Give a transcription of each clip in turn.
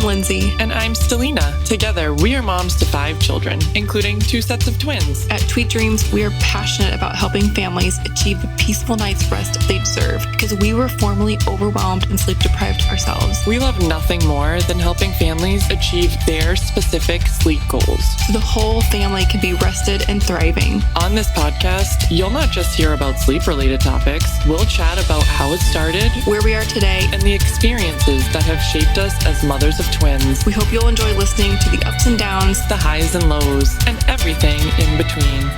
I'm Lindsay. And I'm Stellina. Together, we are moms to 5 children, including 2 sets of twins. At Tweet Dreamzz, we are passionate about helping families achieve the peaceful night's rest they deserve because we were formerly overwhelmed and sleep deprived ourselves. We love nothing more than helping families achieve their specific sleep goals, so the whole family can be rested and thriving. On this podcast, you'll not just hear about sleep-related topics. We'll chat about how it started, where we are today, and the experiences that have shaped us as mothers of twins. We hope you'll enjoy listening to the ups and downs, the highs and lows, and everything in between.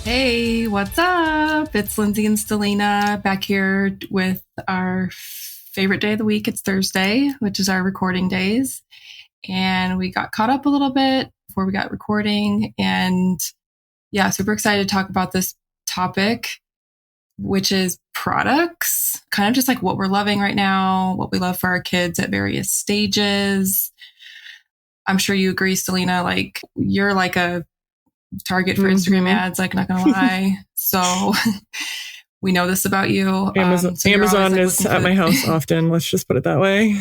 Hey, what's up? It's Lindsay and Stellina back here with our favorite day of the week. It's Thursday, which is our recording days. And we got caught up a little bit before we got recording. And yeah, super excited to talk about this topic, which is products, kind of just like what we're loving right now, what we love for our kids at various stages. I'm sure you agree, Stellina, like you're like a target for Instagram ads, like not gonna lie. So we know this about you. Amazon is at my house often. Let's just put it that way.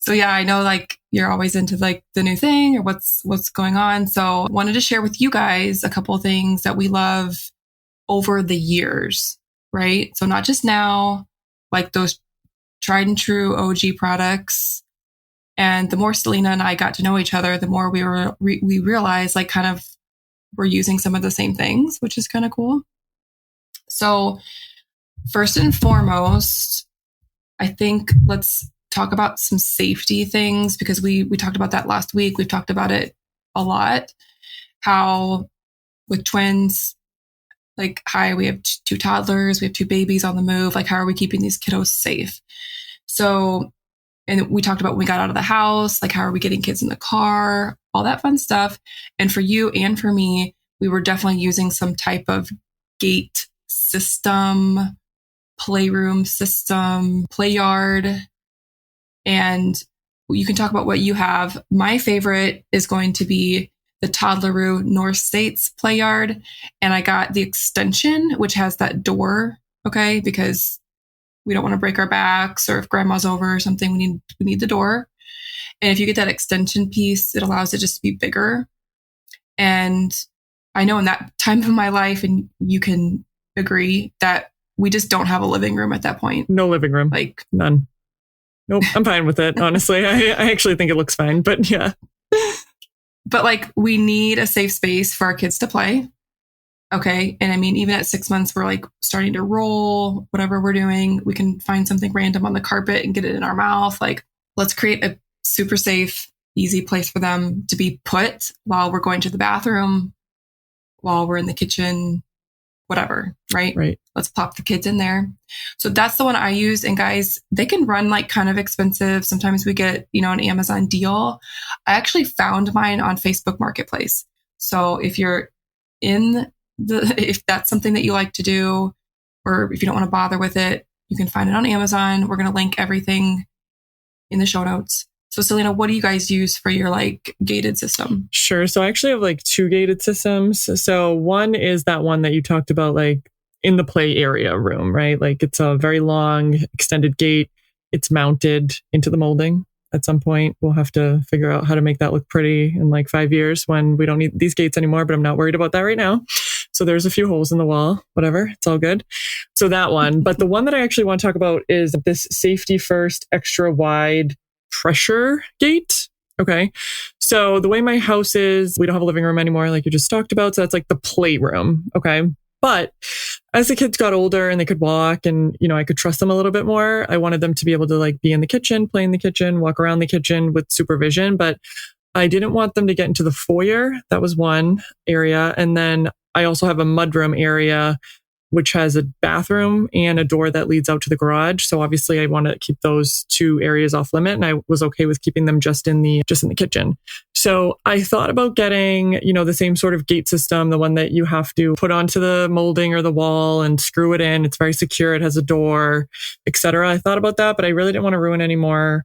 So yeah, I know like you're always into like the new thing or what's going on. So wanted to share with you guys a couple of things that we love over the years, right? So not just now, like those tried and true OG products. And the more Stellina and I got to know each other, the more we realized like kind of we're using some of the same things, which is kind of cool. So first and foremost, I think let's talk about some safety things because we talked about that last week. We've talked about it a lot. How with twins, like, hi, we have 2 toddlers, we have 2 babies on the move. Like, how are we keeping these kiddos safe? So, and we talked about when we got out of the house, like, how are we getting kids in the car, all that fun stuff. And for you and for me, we were definitely using some type of gate system, playroom system, play yard. And you can talk about what you have. My favorite is going to be the Toddleroo North States play yard. And I got the extension, which has that door, okay? Because we don't want to break our backs or if grandma's over or something, we need the door. And if you get that extension piece, it allows it just to be bigger. And I know in that time of my life, and you can agree that we just don't have a living room at that point. No living room. Like none. Nope. I'm fine with it. Honestly, I actually think it looks fine, but yeah. But like we need a safe space for our kids to play. Okay. And I mean, even at 6 months, we're like starting to roll, whatever we're doing. We can find something random on the carpet and get it in our mouth. Like, let's create a super safe, easy place for them to be put while we're going to the bathroom, while we're in the kitchen, whatever. Right. Right. Let's pop the kids in there. So that's the one I use. And guys, they can run like kind of expensive. Sometimes we get, an Amazon deal. I actually found mine on Facebook Marketplace. So if you're if that's something that you like to do, or if you don't want to bother with it, you can find it on Amazon. We're going to link everything in the show notes. So Stellina, what do you guys use for your like gated system? Sure. So I actually have like 2 gated systems. So one is that one that you talked about, like in the play area room, right? Like it's a very long extended gate. It's mounted into the molding. At some point, we'll have to figure out how to make that look pretty in like 5 years when we don't need these gates anymore, but I'm not worried about that right now. So there's a few holes in the wall, whatever. It's all good. So that one. But the one that I actually want to talk about is this safety first, extra wide pressure gate. Okay. So the way my house is, we don't have a living room anymore, like you just talked about. So that's like the playroom. Okay. But as the kids got older and they could walk and, I could trust them a little bit more, I wanted them to be able to like be in the kitchen, play in the kitchen, walk around the kitchen with supervision. But I didn't want them to get into the foyer. That was one area. And then I also have a mudroom area, which has a bathroom and a door that leads out to the garage. So obviously I want to keep those 2 areas off limit. And I was okay with keeping them just in the kitchen. So I thought about getting, the same sort of gate system, the one that you have to put onto the molding or the wall and screw it in. It's very secure. It has a door, etc. I thought about that, but I really didn't want to ruin any more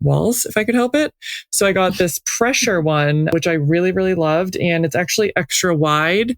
walls if I could help it. So I got this pressure one, which I really, really loved. And it's actually extra wide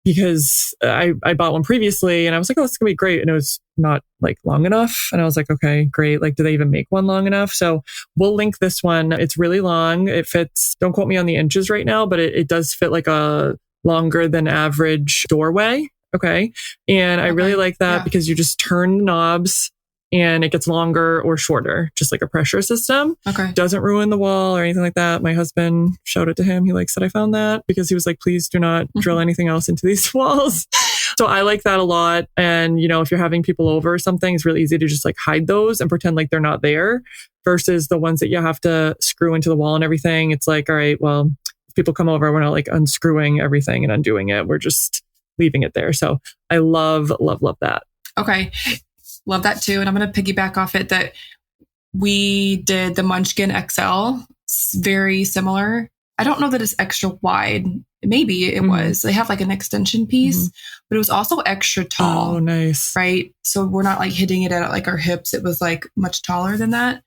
because I bought one previously and I was like, oh, it's going to be great. And it was not like long enough. And I was like, okay, great. Like, do they even make one long enough? So we'll link this one. It's really long. It fits, don't quote me on the inches right now, but it does fit like a longer than average doorway. Okay. And I really like that because you just turn the knobs and it gets longer or shorter, just like a pressure system. Okay. Doesn't ruin the wall or anything like that. My husband, shout out to him. He likes that I found that because he was like, please do not drill anything else into these walls. So I like that a lot. And, you know, if you're having people over or something, it's really easy to just like hide those and pretend like they're not there versus the ones that you have to screw into the wall and everything. It's like, all right, well, if people come over, we're not like unscrewing everything and undoing it. We're just leaving it there. So I love that. Okay. Love that too. And I'm going to piggyback off it that we did the Munchkin XL. It's very similar. I don't know that it's extra wide. Maybe it was. They have like an extension piece, but it was also extra tall. Oh, nice. Right. So we're not like hitting it at like our hips. It was like much taller than that.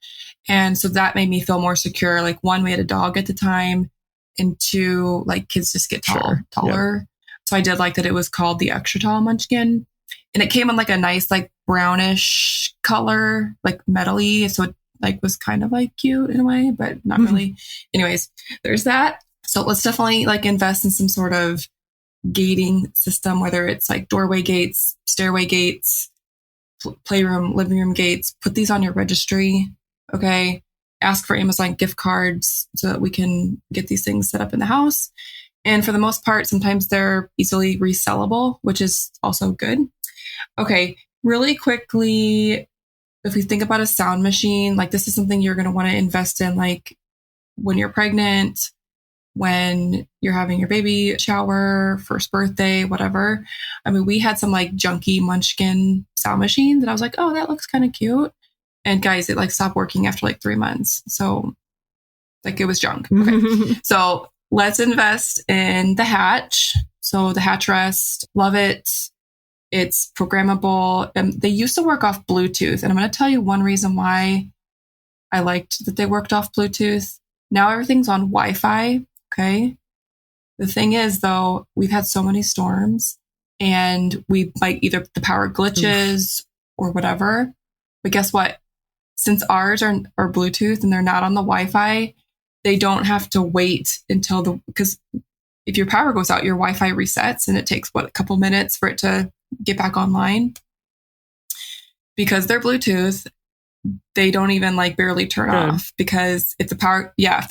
And so that made me feel more secure. Like one, we had a dog at the time, and two, like kids just get taller. Yep. So I did like that it was called the extra tall Munchkin. And it came in like a nice, like brownish color, like metally. So it like was kind of like cute in a way, but not really. Anyways, there's that. So let's definitely like invest in some sort of gating system, whether it's like doorway gates, stairway gates, playroom, living room gates. Put these on your registry. Okay. Ask for Amazon gift cards so that we can get these things set up in the house. And for the most part, sometimes they're easily resellable, which is also good. Okay, really quickly, if we think about a sound machine, like this is something you're going to want to invest in, like when you're pregnant, when you're having your baby shower, first birthday, whatever. I mean, we had some like junky Munchkin sound machine that I was like, oh, that looks kind of cute. And guys, it like stopped working after like 3 months. So like it was junk. Okay. So let's invest in the Hatch. So the Hatch Rest, love it. It's programmable. They used to work off Bluetooth. And I'm going to tell you one reason why I liked that they worked off Bluetooth. Now everything's on Wi-Fi. Okay. The thing is, though, we've had so many storms and we might either the power glitches or whatever. But guess what? Since ours are Bluetooth and they're not on the Wi-Fi, they don't have to wait until because if your power goes out, your Wi-Fi resets and it takes a couple minutes for it to get back online. Because they're Bluetooth, they don't even like barely turn off because if the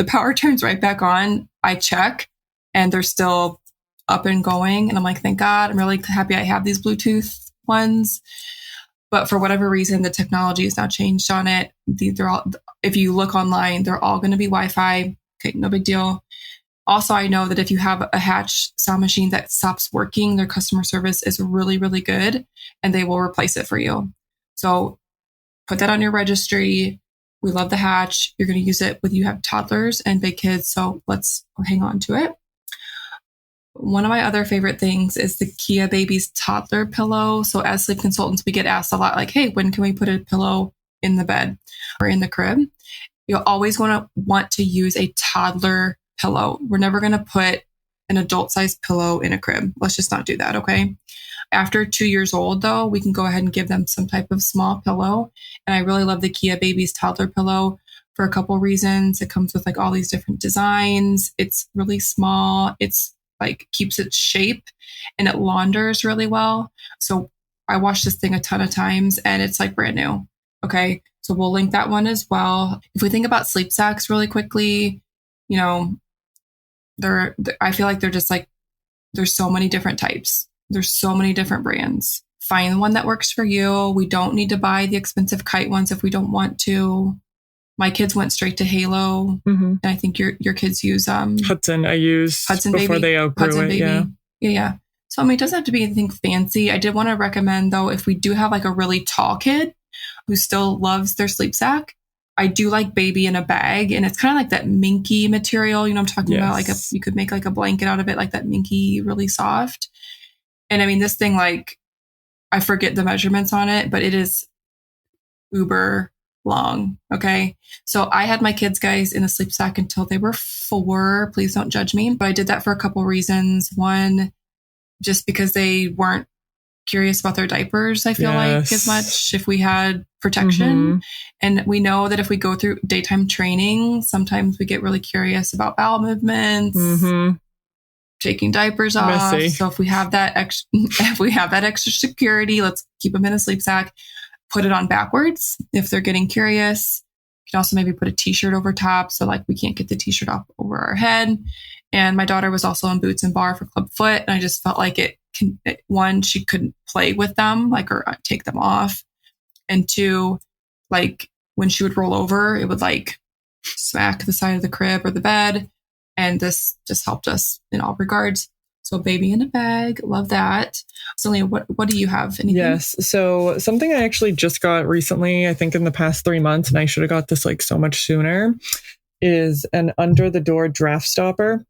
power turns right back on, I check and they're still up and going. And I'm like, thank God, I'm really happy I have these Bluetooth ones. But for whatever reason, the technology has now changed on it. They're all, if you look online, they're all going to be Wi-Fi. Okay, no big deal. Also, I know that if you have a Hatch sound machine that stops working, their customer service is really, really good and they will replace it for you. So put that on your registry. We love the Hatch. You're going to use it when you have toddlers and big kids. So let's hang on to it. One of my other favorite things is the Kia Baby's toddler pillow. So as sleep consultants, we get asked a lot like, hey, when can we put a pillow in the bed or in the crib? You'll always want to use a toddler pillow. We're never going to put an adult-sized pillow in a crib. Let's just not do that, okay? After 2 years old, though, we can go ahead and give them some type of small pillow. And I really love the Kia Baby's toddler pillow for a couple reasons. It comes with like all these different designs. It's really small. It's like keeps its shape and it launders really well. So I washed this thing a ton of times and it's like brand new. Okay. So we'll link that one as well. If we think about sleep sacks really quickly, you know, I feel like they're just like, there's so many different types. There's so many different brands. Find the one that works for you. We don't need to buy the expensive kite ones if we don't want to. My kids went straight to Halo, and I think your kids use Hudson. I used Hudson before Baby. They outgrew Hudson it. Baby. Yeah. So I mean, it doesn't have to be anything fancy. I did want to recommend though, if we do have like a really tall kid who still loves their sleep sack, I do like Baby in a bag, and it's kind of like that minky material. You know, I'm talking about like you could make like a blanket out of it, like that minky, really soft. And I mean, this thing, like, I forget the measurements on it, but it is uber long. Okay. So I had my kids, guys, in a sleep sack until they were 4. Please don't judge me. But I did that for a couple reasons. One, just because they weren't curious about their diapers, I feel like, as much if we had protection. And we know that if we go through daytime training, sometimes we get really curious about bowel movements, taking diapers off. Messy. So if we have that extra security, let's keep them in a sleep sack, put it on backwards if they're getting curious. You can also maybe put a t-shirt over top, so like we can't get the t-shirt off over our head. And my daughter was also in boots and bar for club foot, and I just felt like one, she couldn't play with them, like, or take them off, and two, like when she would roll over, it would like smack the side of the crib or the bed, and this just helped us in all regards. So baby in a bag, love that. Stellina, what do you have? Anything? Yes. So something I actually just got recently, I think in the past 3 months, and I should have got this like so much sooner, is an under the door draft stopper.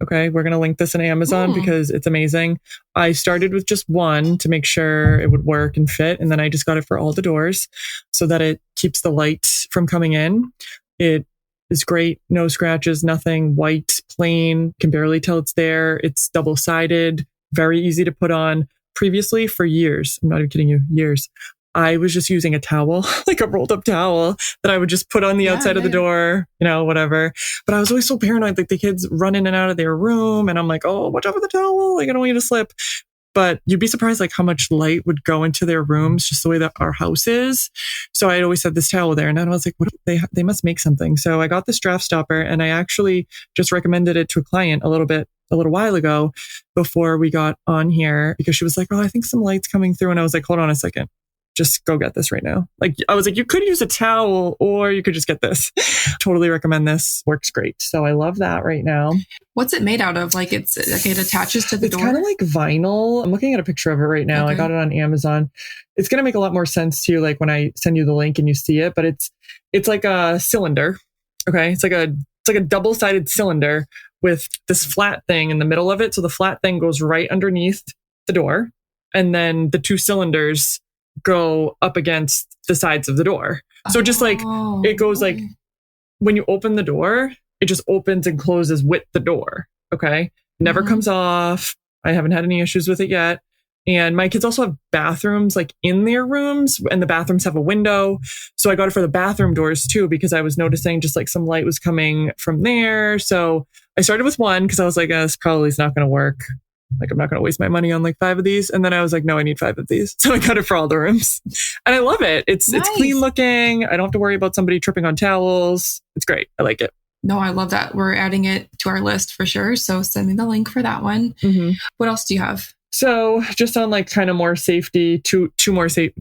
Okay. We're going to link this in Amazon because it's amazing. I started with just one to make sure it would work and fit. And then I just got it for all the doors so that it keeps the light from coming in. It is great. No scratches, nothing, white, plain, can barely tell it's there. It's double-sided, very easy to put on. Previously, for years, I'm not even kidding you, years, I was just using a towel, like a rolled up towel that I would just put on the outside of the door, whatever. But I was always so paranoid, like the kids run in and out of their room. And I'm like, oh, watch out for the towel. Like, I don't want you to slip. But you'd be surprised like how much light would go into their rooms just the way that our house is. So I always had this towel there, and then I was like, what? They must make something. So I got this draft stopper, and I actually just recommended it to a client a little while ago before we got on here, because she was like, oh, I think some light's coming through. And I was like, hold on a second. Just go get this right now. Like, I was like, you could use a towel or you could just get this. Totally recommend this. Works great. So I love that right now. What's it made out of? Like, it attaches to the door? It's kind of like vinyl. I'm looking at a picture of it right now. Okay. I got it on Amazon. It's going to make a lot more sense to you, like when I send you the link and you see it, but it's like a cylinder. Okay. It's like a double-sided cylinder with this flat thing in the middle of it. So the flat thing goes right underneath the door. And then the two cylinders go up against the sides of the door. So just like it goes like when you open the door, it just opens and closes with the door. Okay. Never comes off. I haven't had any issues with it yet. And my kids also have bathrooms like in their rooms, and the bathrooms have a window. So I got it for the bathroom doors too, because I was noticing just like some light was coming from there. So I started with one because I was like, this probably is not going to work. Like, I'm not going to waste my money on like 5 of these. And then I was like, no, I need 5 of these. So I got it for all the rooms. And I love it. It's clean looking. I don't have to worry about somebody tripping on towels. It's great. I like it. No, I love that. We're adding it to our list for sure. So send me the link for that one. What else do you have? So just on like kind of more safety, two more safety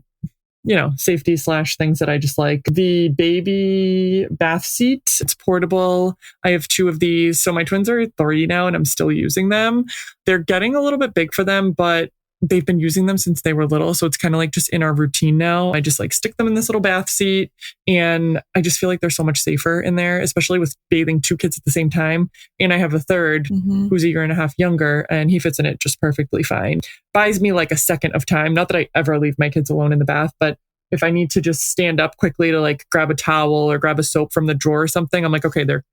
/ things that I just like. The baby bath seat. It's portable. I have 2 of these. So my twins are 3 now and I'm still using them. They're getting a little bit big for them, but they've been using them since they were little. So it's kind of like just in our routine now. I just like stick them in this little bath seat, and I just feel like they're so much safer in there, especially with bathing 2 kids at the same time. And I have a third who's a year and a half younger, and he fits in it just perfectly fine. Buys me like a second of time. Not that I ever leave my kids alone in the bath, but if I need to just stand up quickly to like grab a towel or grab a soap from the drawer or something, I'm like, okay, they're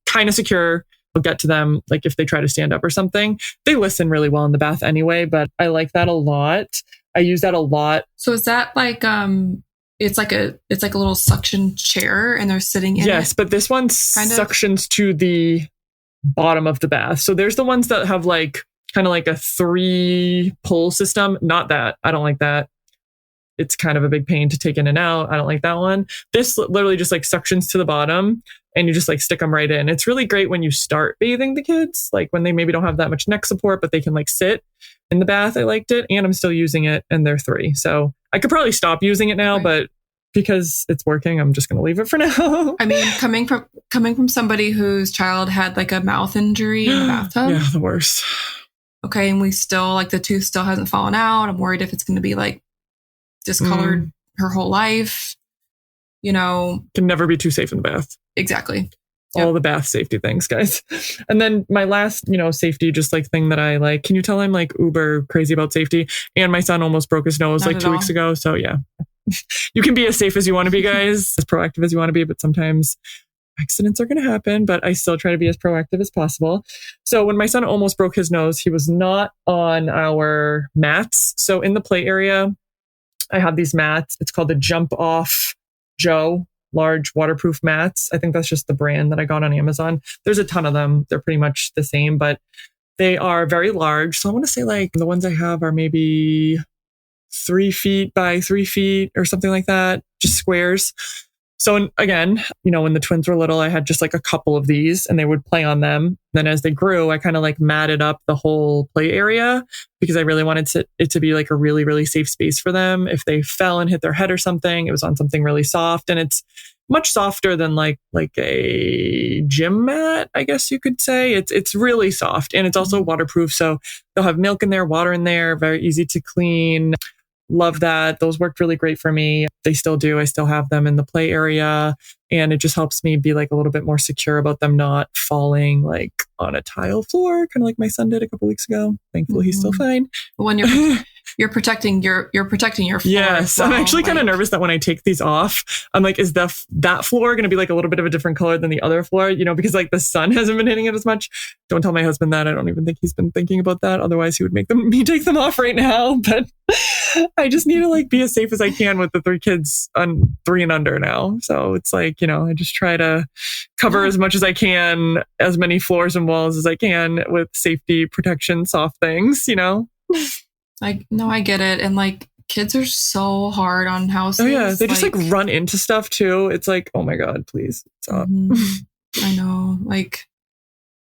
kind of secure. I'll get to them like if they try to stand up or something. They listen really well in the bath anyway, but I like that a lot. I use that a lot. So is that like it's like a little suction chair and they're sitting in it? Yes, but this one suctions to the bottom of the bath. So there's the ones that have like kind of like a 3 pull system. Not that. I don't like that. It's kind of a big pain to take in and out. I don't like that one. This literally just like suctions to the bottom and you just like stick them right in. It's really great when you start bathing the kids, like when they maybe don't have that much neck support, but they can like sit in the bath. I liked it, and I'm still using it, and they're 3. So I could probably stop using it now, but because it's working, I'm just going to leave it for now. I mean, coming from somebody whose child had like a mouth injury in the bathtub. Yeah, the worst. Okay. And we still like the tooth still hasn't fallen out. I'm worried if it's going to be like discolored her whole life, Can never be too safe in the bath. Exactly. All the bath safety things, guys. And then my last, safety, just like thing that I like. Can you tell I'm like uber crazy about safety? And my son almost broke his nose like 2 weeks ago. So yeah, you can be as safe as you want to be, guys, as proactive as you want to be. But sometimes accidents are going to happen, but I still try to be as proactive as possible. So when my son almost broke his nose, he was not on our mats. So in the play area, I have these mats. It's called the Jump Off Joe large waterproof mats. I think that's just the brand that I got on Amazon. There's a ton of them. They're pretty much the same, but they are very large. So I want to say like the ones I have are maybe 3 feet by 3 feet or something like that, just squares. So again, when the twins were little, I had just like a couple of these and they would play on them. Then as they grew, I kind of like matted up the whole play area because I really wanted it to be like a really, really safe space for them. If they fell and hit their head or something, it was on something really soft, and it's much softer than like a gym mat, I guess you could say. It's really soft, and it's also waterproof. So they'll have milk in there, water in there, very easy to clean. Love that. Those worked really great for me. They still do. I still have them in the play area, and it just helps me be like a little bit more secure about them not falling like on a tile floor, kind of like my son did a couple weeks ago. Thankfully, he's still fine. When you're protecting your floor. Yes, well. I'm actually kind of nervous that when I take these off, I'm like, is that floor going to be like a little bit of a different color than the other floor? Because like the sun hasn't been hitting it as much. Don't tell my husband that. I don't even think he's been thinking about that. Otherwise, he would make me take them off right now. But I just need to like be as safe as I can with the 3 kids on 3 and under now. So it's like, I just try to cover as much as I can, as many floors and walls as I can with safety, protection, soft things, I get it. And like kids are so hard on houses. Oh yeah. They just like run into stuff too. It's like, oh my God, please stop. I know. Like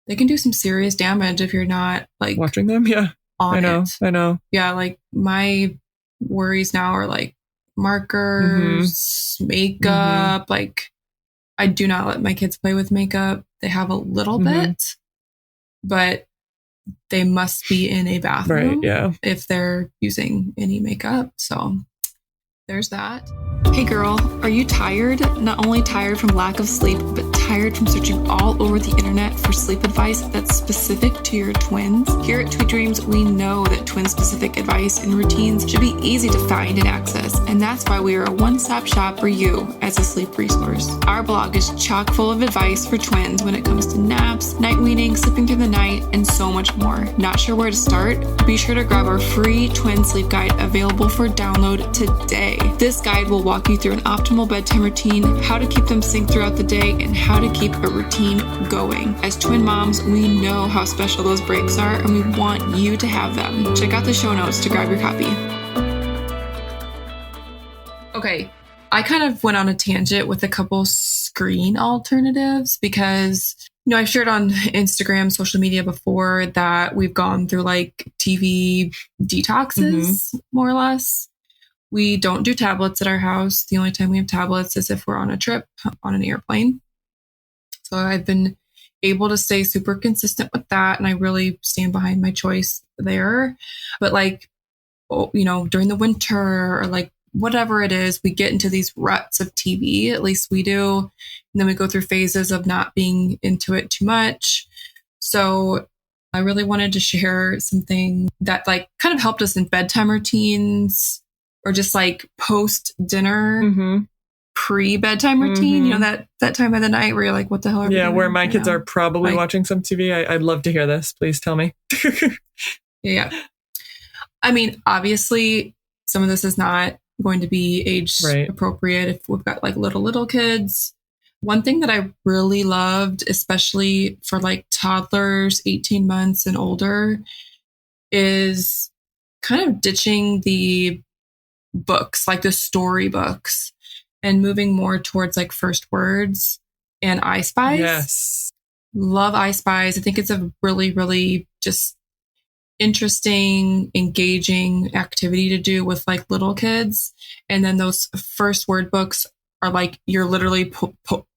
they can do some serious damage if you're not like watching them. Yeah. I know. Yeah. Like my worries now are like markers, makeup. Like I do not let my kids play with makeup. They have a little bit, but they must be in a bathroom, right? Yeah, if they're using any makeup. So there's that. Hey girl, are you tired? Not only tired from lack of sleep, but tired from searching all over the internet for sleep advice that's specific to your twins? Here at Tweet Dreamzz, we know that twin-specific advice and routines should be easy to find and access, and that's why we are a one-stop shop for you as a sleep resource. Our blog is chock full of advice for twins when it comes to naps, night weaning, sleeping through the night, and so much more. Not sure where to start? Be sure to grab our free twin sleep guide available for download today. This guide will walk you through an optimal bedtime routine, how to keep them synced throughout the day, and how to keep a routine going. As twin moms, we know how special those breaks are, and we want you to have them. Check out the show notes to grab your copy. Okay, I kind of went on a tangent with a couple screen alternatives because, I've shared on Instagram, social media before that we've gone through like TV detoxes, more or less. We don't do tablets at our house. The only time we have tablets is if we're on a trip on an airplane. So I've been able to stay super consistent with that. And I really stand behind my choice there. But like, during the winter or like whatever it is, we get into these ruts of TV. At least we do. And then we go through phases of not being into it too much. So I really wanted to share something that like kind of helped us in bedtime routines, or just like post dinner, pre-bedtime routine, that time of the night where you're like, what the hell are we doing? Where my kids are probably watching some TV. I'd love to hear this. Please tell me. Yeah. I mean, obviously some of this is not going to be age appropriate if we've got like little kids. One thing that I really loved, especially for like toddlers, 18 months and older, is kind of ditching the books, like the story books, and moving more towards like first words and I Spies. Yes. Love I Spies. I think it's a really, really just interesting, engaging activity to do with like little kids. And then those first word books are like, you're literally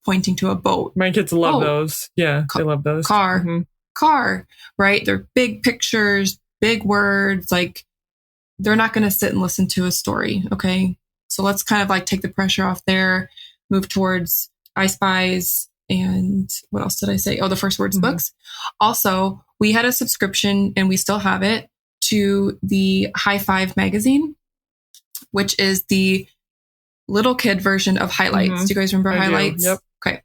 pointing to a boat. My kids love those. Yeah, they love those. Car, right? They're big pictures, big words, like they're not going to sit and listen to a story. Okay. So let's kind of like take the pressure off there, move towards I Spies. And what else did I say? Oh, the first words books. Also, we had a subscription and we still have it to the High Five magazine, which is the little kid version of Highlights. Do you guys remember Highlights? Yep. Okay.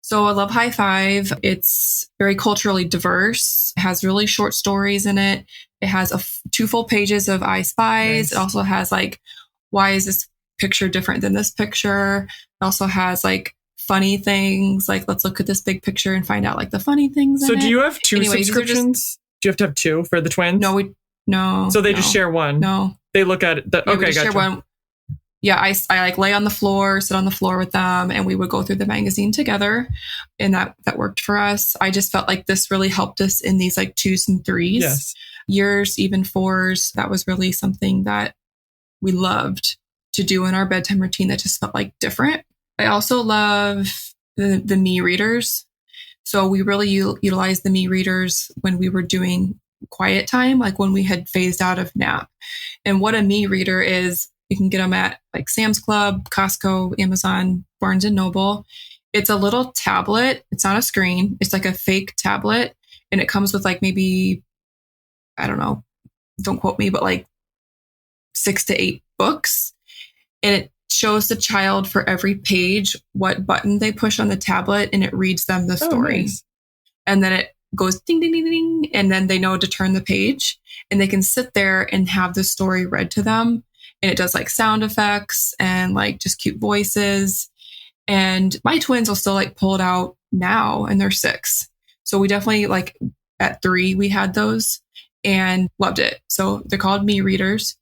So I love High Five. It's very culturally diverse, it has really short stories in it. It has 2 full pages of I Spies. Nice. It also has like, why is this picture different than this picture? It also has like funny things, like let's look at this big picture and find out like the funny things. So do you have 2 subscriptions? Do you have to have 2 for the twins? No. So they just share one? No. They look at it. Okay, gotcha. Share one. Yeah, I like lay on the floor, sit on the floor with them, and we would go through the magazine together. And that worked for us. I just felt like this really helped us in these like 2s and 3s. Yes. Years, even 4s. That was really something that we loved to do in our bedtime routine that just felt like different. I also love the me readers. So we really utilized the me readers when we were doing quiet time, like when we had phased out of nap. And what a me reader is, you can get them at like Sam's Club, Costco, Amazon, Barnes and Noble. It's a little tablet. It's not a screen. It's like a fake tablet. And it comes with like maybe, I don't know, don't quote me, but like 6 to 8 books. And it shows the child for every page what button they push on the tablet, and it reads them the story. Nice. And then it goes ding, ding, ding, ding. And then they know to turn the page, and they can sit there and have the story read to them. And it does like sound effects and like just cute voices. And my twins will still like pull it out now, and they're 6. So we definitely like at 3, we had those and loved it. So they're called me readers.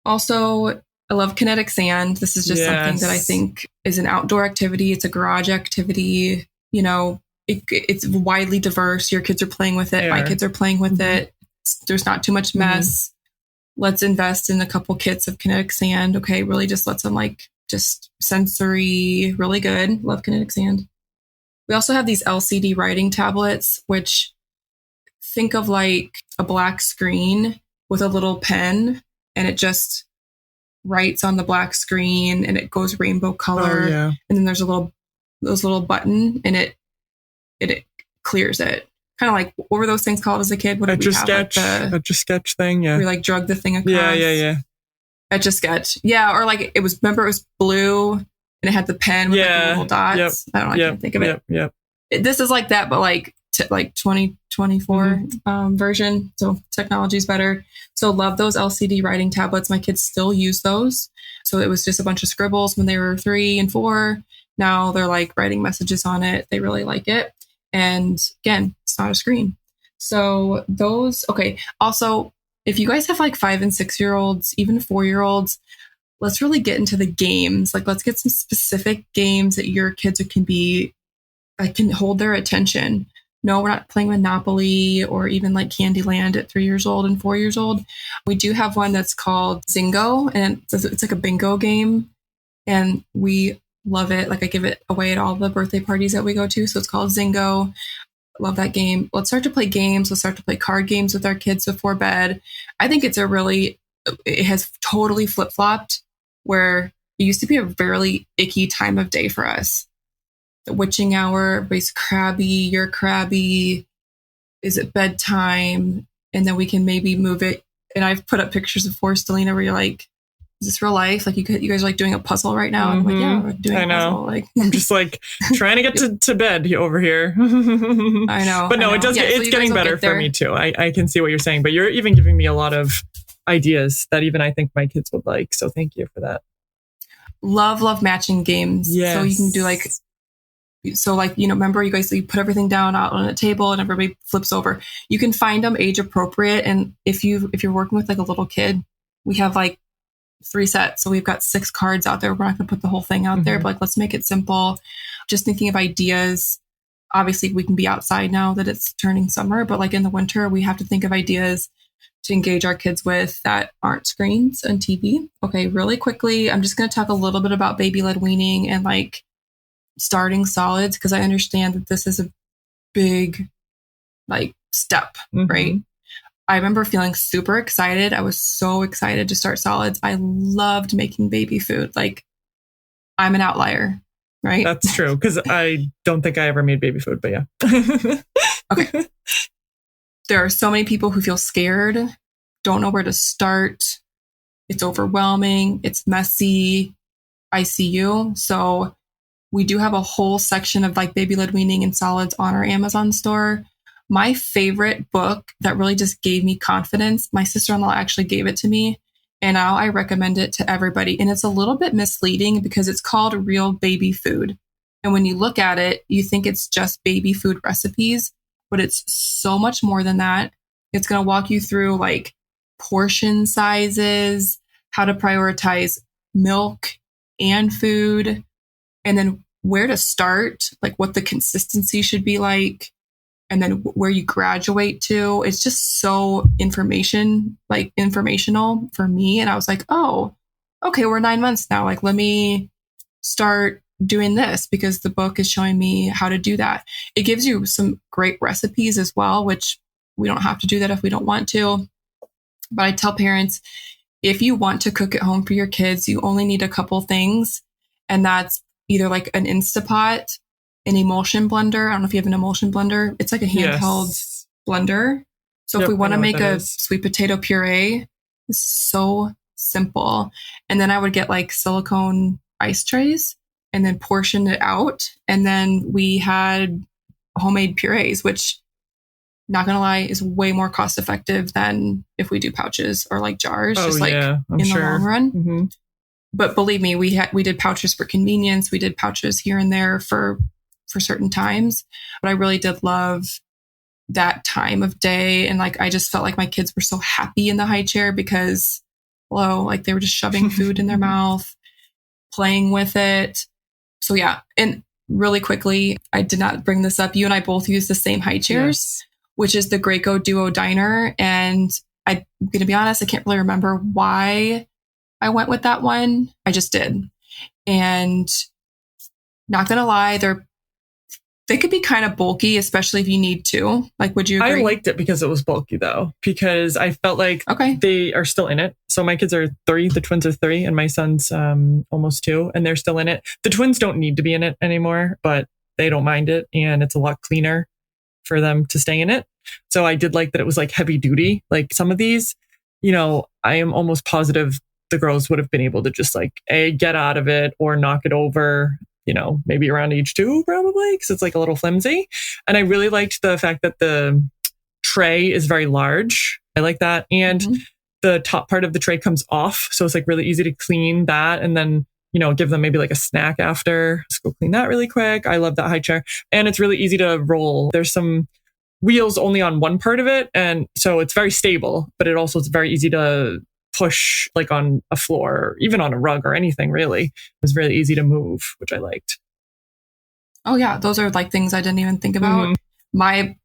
Also, I love kinetic sand. This is just something that I think is an outdoor activity. It's a garage activity. You know, it's widely diverse. Your kids are playing with it. My kids are playing with it. There's not too much mess. Let's invest in a couple kits of kinetic sand. Okay. Really just lets them like just sensory, really good. Love kinetic sand. We also have these LCD writing tablets, which think of like a black screen with a little pen, and it just writes on the black screen and it goes rainbow color. Oh, yeah. And then there's those little button, and it clears it. Kind of like, what were those things called as a kid? What did we have? Etch-a-sketch thing, yeah. We like drug the thing across. Yeah. Etch-a-sketch. Yeah, or like it was blue and it had the pen with like the little dots. Yep. I don't know, I can't think of it. Yep. This is like that, but like 2024 version. So technology's better. So love those LCD writing tablets. My kids still use those. So it was just a bunch of scribbles when they were 3 and 4. Now they're like writing messages on it. They really like it. And again, it's not a screen. So those, okay. Also, if you guys have like 5 and 6-year-olds, even 4-year-olds, let's really get into the games. Like, let's get some specific games that your kids can hold their attention. No, we're not playing Monopoly or even like Candyland at 3 years old and 4 years old. We do have one that's called Zingo, and it's like a bingo game, and we love it. Like, I give it away at all the birthday parties that we go to. So it's called Zingo. Love that game. Let's start to play games. Let's start to play card games with our kids before bed. I think it has totally flip-flopped, where it used to be a very icky time of day for us. The witching hour, everybody's crabby, you're crabby. Is it bedtime? And then we can maybe move it. And I've put up pictures before, Stellina, where you're like, is this real life? Like, you guys are like doing a puzzle right now. I'm like, yeah, we're doing a puzzle. Like, I'm just like trying to get to bed over here. I know. But no, it does. It's getting better for me too. I can see what you're saying, but you're even giving me a lot of ideas that even I think my kids would like. So thank you for that. Love matching games. Yes. So you can do like, remember you guys, you put everything down out on a table and everybody flips over. You can find them age appropriate. And if you're working with like a little kid, we have like 3 sets. So we've got 6 cards out there. We're not going to put the whole thing out there, but like, let's make it simple. Just thinking of ideas. Obviously we can be outside now that it's turning summer, but like in the winter, we have to think of ideas to engage our kids with that aren't screens and TV. Okay. Really quickly, I'm just going to talk a little bit about baby-led weaning and like starting solids, because I understand that this is a big like step, right? I remember feeling super excited. I was so excited to start solids. I loved making baby food. Like, I'm an outlier, right? That's true, because I don't think I ever made baby food, but yeah. Okay. There are so many people who feel scared, don't know where to start. It's overwhelming. It's messy. I see you. So we do have a whole section of like baby led weaning and solids on our Amazon store. My favorite book that really just gave me confidence, my sister-in-law actually gave it to me, and now I recommend it to everybody. And it's a little bit misleading because it's called Real Baby Food. And when you look at it, you think it's just baby food recipes, but it's so much more than that. It's going to walk you through like portion sizes, how to prioritize milk and food, and then where to start, like what the consistency should be like, and then where you graduate to. It's just so informational for me. And I was like, oh, okay, we're 9 months now. Like, let me start doing this because the book is showing me how to do that. It gives you some great recipes as well, which we don't have to do that if we don't want to. But I tell parents, if you want to cook at home for your kids, you only need a couple things. And that's either like an Instapot, an emulsion blender. I don't know if you have an emulsion blender. It's like a handheld blender. So if we want to make a sweet potato puree, it's so simple. And then I would get like silicone ice trays and then portion it out. And then we had homemade purees, which, not gonna lie, is way more cost effective than if we do pouches or like jars, in the long run. Mm-hmm. But believe me, we did pouches for convenience. We did pouches here and there for certain times. But I really did love that time of day. And like, I just felt like my kids were so happy in the high chair because, like they were just shoving food in their mouth, playing with it. So yeah. And really quickly, I did not bring this up. You and I both use the same high chairs, which is the Graco Duo Diner. And I'm going to be honest, I can't really remember why I went with that one. I just did. And not going to lie, they could be kind of bulky, especially if you need to. Like, would you agree? I liked it because it was bulky though, because I felt like they are still in it. So my kids are 3, the twins are 3, and my son's almost 2, and they're still in it. The twins don't need to be in it anymore, but they don't mind it. And it's a lot cleaner for them to stay in it. So I did like that it was like heavy duty. Like some of these, I am almost positive the girls would have been able to just like get out of it or knock it over, maybe around age 2 probably, because it's like a little flimsy. And I really liked the fact that the tray is very large. I like that. And the top part of the tray comes off. So it's like really easy to clean that. And then give them maybe like a snack after. Just go clean that really quick. I love that high chair. And it's really easy to roll. There's some wheels only on one part of it. And so it's very stable, but it also is very easy to push like on a floor, or even on a rug or anything really. It was really easy to move, which I liked. Oh yeah. Those are like things I didn't even think about. My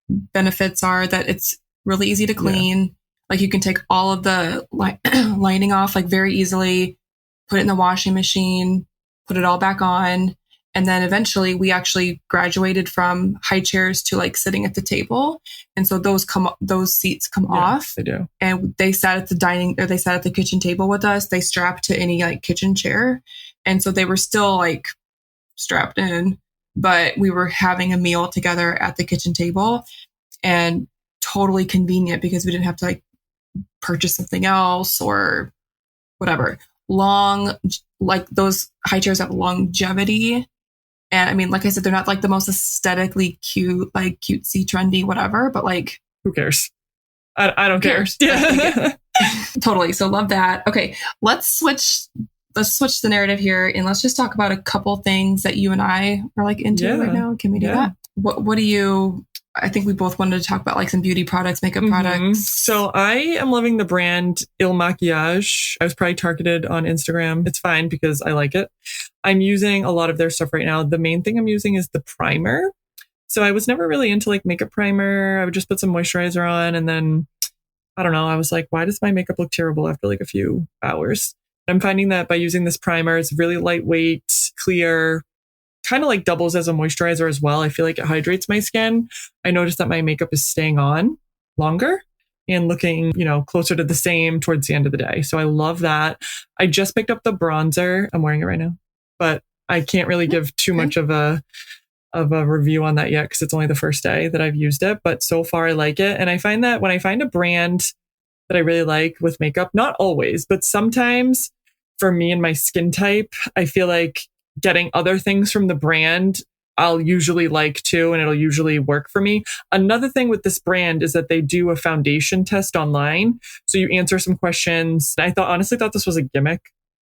benefits are that it's really easy to clean. Yeah. Like you can take all of the lining off like very easily, put it in the washing machine, put it all back on. And then eventually we actually graduated from high chairs to like sitting at the table. And so those seats come off. They do. And they sat at the kitchen table with us. They strapped to any like kitchen chair. And so they were still like strapped in, but we were having a meal together at the kitchen table, and totally convenient because we didn't have to like purchase something else or whatever. Long, like those high chairs have longevity. And I mean, like I said, they're not like the most aesthetically cute, like cutesy, trendy, whatever, but like, who cares? I don't care. Yeah. Totally. So love that. Okay. Let's switch the narrative here and let's just talk about a couple things that you and I are like into right now. Can we do that? What do you, I think we both wanted to talk about like some beauty products, makeup products. So I am loving the brand Il Maquillage. I was probably targeted on Instagram. It's fine because I like it. I'm using a lot of their stuff right now. The main thing I'm using is the primer. So I was never really into like makeup primer. I would just put some moisturizer on and then, I don't know. I was like, why does my makeup look terrible after like a few hours? I'm finding that by using this primer, it's really lightweight, clear, kind of like doubles as a moisturizer as well. I feel like it hydrates my skin. I noticed that my makeup is staying on longer and looking, closer to the same towards the end of the day. So I love that. I just picked up the bronzer. I'm wearing it right now, but I can't really give too much of a review on that yet because it's only the first day that I've used it. But so far I like it. And I find that when I find a brand that I really like with makeup, not always, but sometimes for me and my skin type, I feel like getting other things from the brand, I'll usually like too, and it'll usually work for me. Another thing with this brand is that they do a foundation test online. So you answer some questions. I honestly thought this was a gimmick.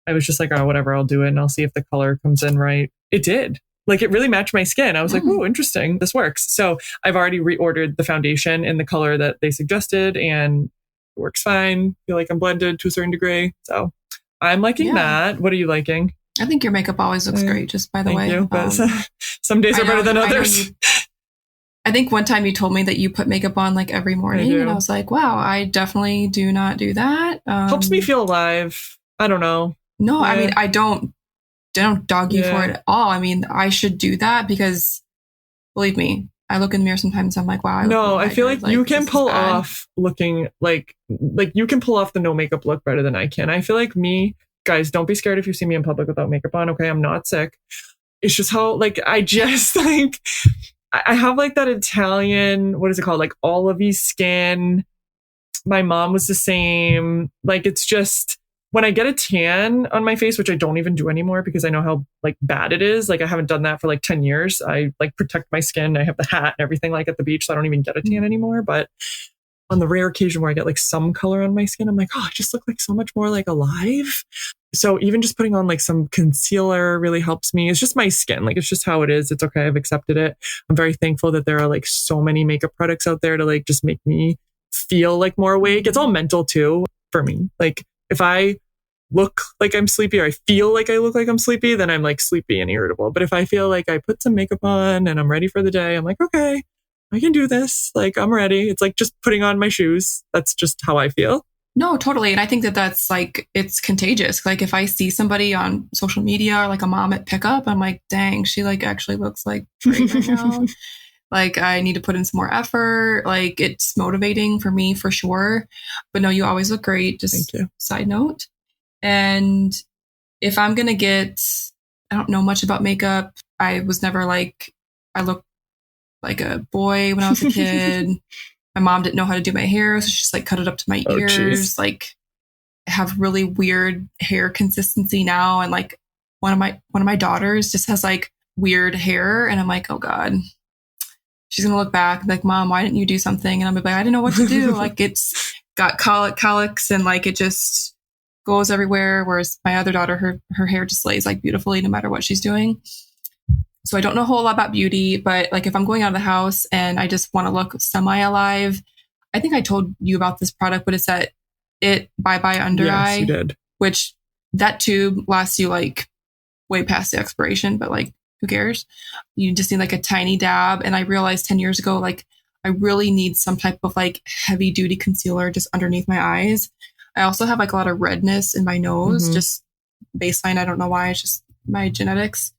I was just like, oh, whatever, I'll do it and I'll see if the color comes in right. It did. Like, it really matched my skin. I was like, oh, interesting. This works. So I've already reordered the foundation in the color that they suggested, and it works fine. Feel like I'm blended to a certain degree. So I'm liking that. What are you liking? I think your makeup always looks great, just by the way. Thank you. But some days are better than others. I think one time you told me that you put makeup on like every morning, and I was like, wow, I definitely do not do that. Helps me feel alive. I don't know. No, I mean, I don't dog you for it at all. I mean, I should do that because, believe me, I look in the mirror sometimes. I'm like, wow. I feel like you can pull off looking like you can pull off the no makeup look better than I can. I feel like me, guys, don't be scared if you see me in public without makeup on. Okay, I'm not sick. It's just how I just like I have like that Italian, what is it called? Like olivey skin. My mom was the same. Like, it's just, when I get a tan on my face, which I don't even do anymore because I know how like bad it is. Like, I haven't done that for like 10 years. I like protect my skin. I have the hat and everything like at the beach. So I don't even get a tan anymore. But on the rare occasion where I get like some color on my skin, I'm like, oh, I just look like so much more like alive. So even just putting on like some concealer really helps me. It's just my skin. Like, it's just how it is. It's okay. I've accepted it. I'm very thankful that there are like so many makeup products out there to like just make me feel like more awake. It's all mental too for me. Like, if I look like I'm sleepy or I feel like I look like I'm sleepy, then I'm like sleepy and irritable. But if I feel like I put some makeup on and I'm ready for the day, I'm like, okay, I can do this. Like, I'm ready. It's like just putting on my shoes. That's just how I feel. No, totally. And I think that that's like, it's contagious. Like, if I see somebody on social media or like a mom at pickup, I'm like, dang, she like actually looks like great right now. Like, I need to put in some more effort. Like, it's motivating for me for sure. But no, you always look great. Just Thank you. Side note. And if I'm going to I don't know much about makeup. I was never like, I looked like a boy when I was a kid. My mom didn't know how to do my hair. So she just like cut it up to my ears. Geez. Like, I have really weird hair consistency now. And like one of my daughters just has like weird hair. And I'm like, oh God, she's going to look back like, Mom, why didn't you do something? And I'm like, I didn't know what to do. Like, it's got colics and like, it just goes everywhere. Whereas my other daughter, her hair just lays like beautifully no matter what she's doing. So I don't know a whole lot about beauty, but like, if I'm going out of the house and I just want to look semi-alive, I think I told you about this product, but it's that Bye Bye Under Eye. Yes, you did. Which that tube lasts you like way past the expiration, but like, who cares? You just need like a tiny dab. And I realized 10 years ago, like, I really need some type of like heavy duty concealer just underneath my eyes. I also have like a lot of redness in my nose, just baseline. I don't know why. It's just my genetics.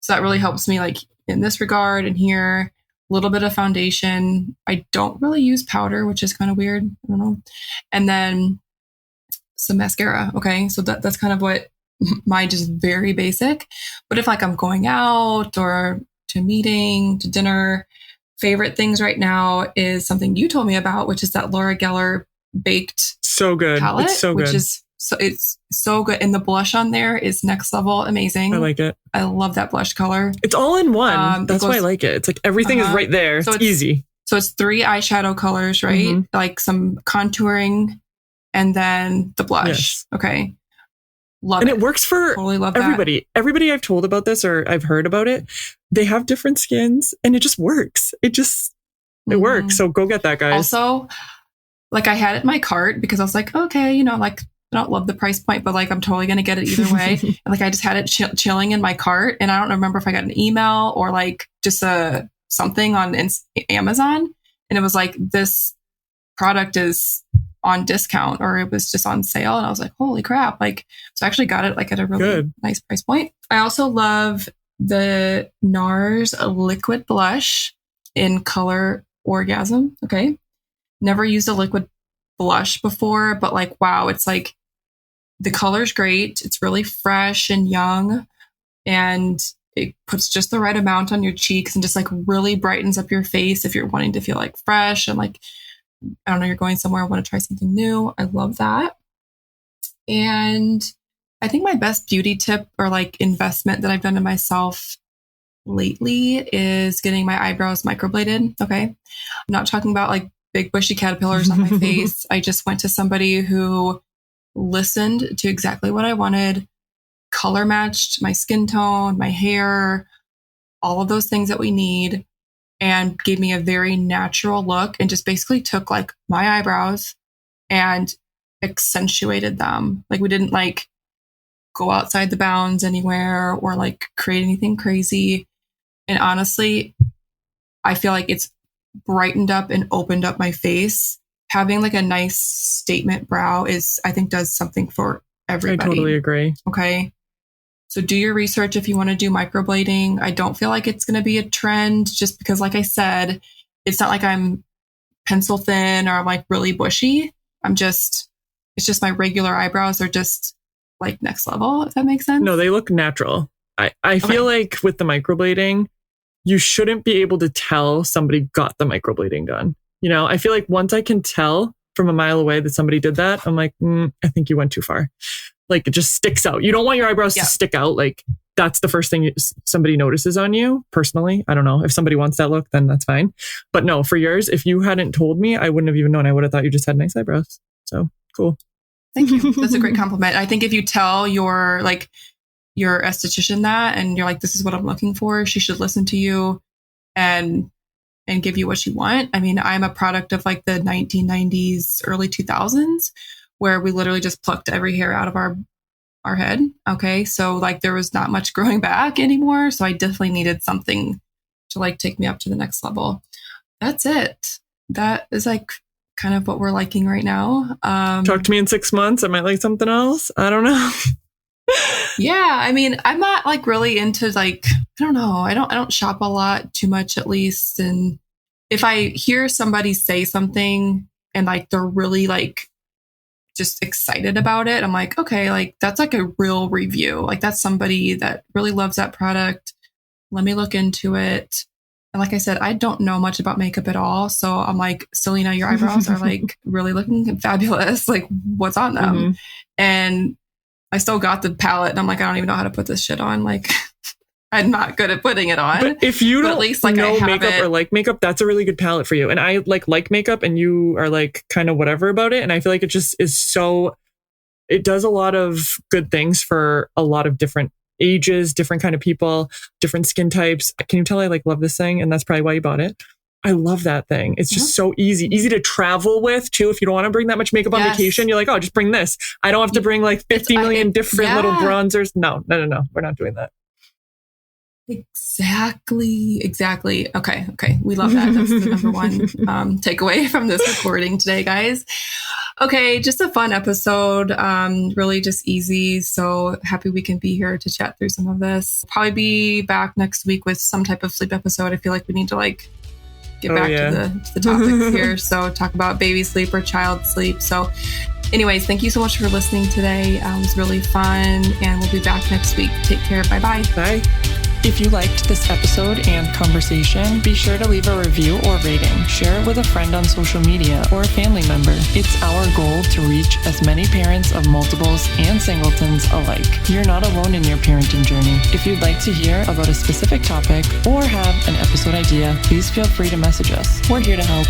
So that really helps me like in this regard. And here, a little bit of foundation. I don't really use powder, which is kind of weird. I don't know. And then some mascara. Okay. So that's kind of what my just very basic. But if like I'm going out or to a meeting, to dinner, favorite things right now is something you told me about, which is that Laura Geller baked so good palette, it's so good, which is it's so good, and the blush on there is next level amazing. I like it. I love that blush color. It's all in one. That's why I like it. It's like everything is right there. So it's easy. So it's 3 eyeshadow colors, right? Like some contouring and then the blush. Yes. Okay. Love and it. It works for totally love everybody. That. Everybody I've told about this or I've heard about it, they have different skins and it just works. It works. So go get that, guys. Also, like, I had it in my cart because I was like, okay, you know, like, I don't love the price point, but like, I'm totally going to get it either way. And like, I just had it chilling in my cart, and I don't remember if I got an email or like just something on Amazon. And it was like, this product is on discount, or it was just on sale. And I was like, holy crap. Like, so I actually got it like at a really nice price point. I also love the NARS liquid blush in color Orgasm. Okay. Never used a liquid blush before, but like, wow, it's like, the color's great. It's really fresh and young, and it puts just the right amount on your cheeks and just like really brightens up your face if you're wanting to feel like fresh and like, I don't know, you're going somewhere and want to try something new. I love that. And I think my best beauty tip or like investment that I've done to myself lately is getting my eyebrows microbladed. Okay. I'm not talking about like big bushy caterpillars on my face. I just went to somebody who listened to exactly what I wanted, color matched my skin tone, my hair, all of those things that we need, and gave me a very natural look and just basically took like my eyebrows and accentuated them. Like we didn't like go outside the bounds anywhere or like create anything crazy. And honestly, I feel like it's brightened up and opened up my face. Having like a nice statement brow I think does something for everybody. I totally agree. Okay. So do your research if you want to do microblading. I don't feel like it's going to be a trend just because, like I said, it's not like I'm pencil thin or I'm like really bushy. It's just my regular eyebrows are just like next level, if that makes sense. No, they look natural. I feel like with the microblading, you shouldn't be able to tell somebody got the microblading done. You know, I feel like once I can tell from a mile away that somebody did that, I'm like, I think you went too far. Like it just sticks out. You don't want your eyebrows to stick out. Like that's the first thing somebody notices on you. Personally, I don't know. If somebody wants that look, then that's fine. But no, for yours, if you hadn't told me, I wouldn't have even known. I would have thought you just had nice eyebrows. So cool. Thank you. That's a great compliment. I think if you tell your esthetician that and you're like, this is what I'm looking for, she should listen to you and give you what you want. I mean, I'm a product of like the 1990s, early 2000s, where we literally just plucked every hair out of our head. Okay. So like there was not much growing back anymore. So I definitely needed something to like take me up to the next level. That's it. That is like kind of what we're liking right now. Talk to me in 6 months. I might like something else. I don't know. Yeah. I mean, I'm not like really into like, I don't know. I don't shop a lot too much at least. And if I hear somebody say something and like, they're really like just excited about it, I'm like, okay, like that's like a real review. Like that's somebody that really loves that product. Let me look into it. And like I said, I don't know much about makeup at all. So I'm like, Stellina, your eyebrows are like really looking fabulous. Like what's on them? Mm-hmm. And I still got the palette and I'm like, I don't even know how to put this shit on. Like I'm not good at putting it on. But if you don't at least, like, know makeup or like makeup, that's a really good palette for you. And I like makeup and you are like kind of whatever about it. And I feel like it just is it does a lot of good things for a lot of different ages, different kind of people, different skin types. Can you tell I like love this thing? And that's probably why you bought it. I love that thing. It's just so easy to travel with too. If you don't want to bring that much makeup on vacation, you're like, oh, just bring this. I don't have to bring like 50 million different little bronzers. No. We're not doing that. Exactly. Okay. We love that. That's the number one takeaway from this recording today, guys. Okay. Just a fun episode. Really just easy. So happy we can be here to chat through some of this. Probably be back next week with some type of sleep episode. I feel like we need to like get back to the topics here. So talk about baby sleep or child sleep. So anyways, thank you so much for listening today. It was really fun and we'll be back next week. Take care. Bye-bye. Bye. If you liked this episode and conversation, be sure to leave a review or rating. Share it with a friend on social media or a family member. It's our goal to reach as many parents of multiples and singletons alike. You're not alone in your parenting journey. If you'd like to hear about a specific topic or have an episode idea, please feel free to message us. We're here to help.